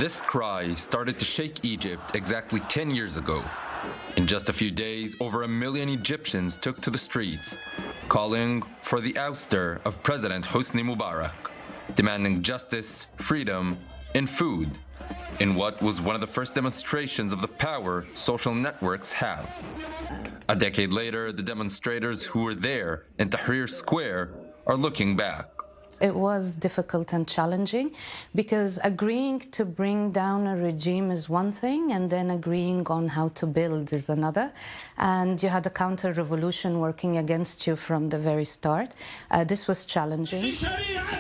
This cry started to shake Egypt exactly 10 years ago. In just a few days, over 1 million Egyptians took to the streets, calling for the ouster of President Hosni Mubarak, demanding justice, freedom, and food, in what was one of the first demonstrations of the power social networks have. A decade later, the demonstrators who were there in Tahrir Square are looking back. It was difficult and challenging because agreeing to bring down a regime is one thing and then agreeing on how to build is another. And you had a counter-revolution working against you from the very start. This was challenging.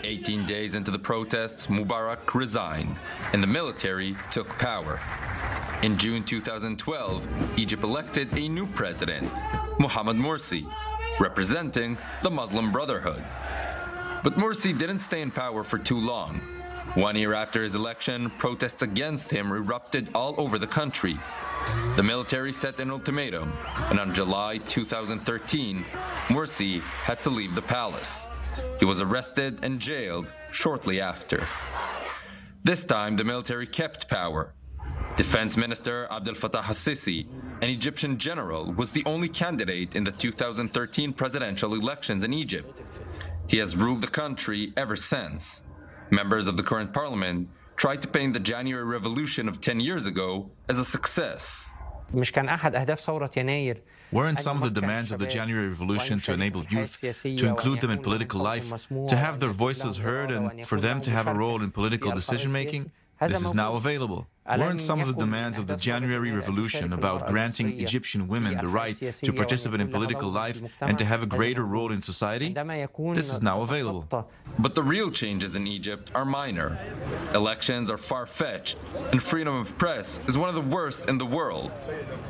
18 days into the protests, Mubarak resigned and the military took power. In June 2012, Egypt elected a new president, Mohamed Morsi, representing the Muslim Brotherhood. But Morsi didn't stay in power for too long. 1 year after his election, protests against him erupted all over the country. The military set an ultimatum, and on July 2013, Morsi had to leave the palace. He was arrested and jailed shortly after. This time, the military kept power. Defense Minister Abdel Fattah al-Sisi, an Egyptian general, was the only candidate in the 2013 presidential elections in Egypt. He has ruled the country ever since. Members of the current parliament tried to paint the January revolution of 10 years ago as a success. Weren't some of the demands of the January Revolution to enable youth, to include them in political life, to have their voices heard and for them to have a role in political decision-making? This is now available. Weren't some of the demands of the January Revolution about granting Egyptian women the right to participate in political life and to have a greater role in society? This is now available. But the real changes in Egypt are minor. Elections are far-fetched, and freedom of press is one of the worst in the world.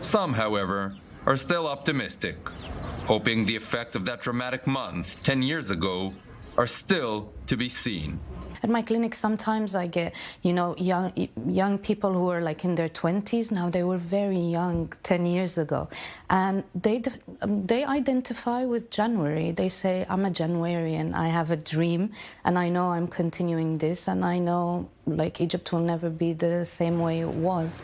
Some, however, are still optimistic, hoping the effect of that dramatic month 10 years ago are still to be seen. At my clinic, sometimes I get, young people who are like in their 20s. Now they were very young 10 years ago. And they identify with January. They say, I'm a Januarian. I have a dream, and I know I'm continuing this, and I know, Egypt will never be the same way it was.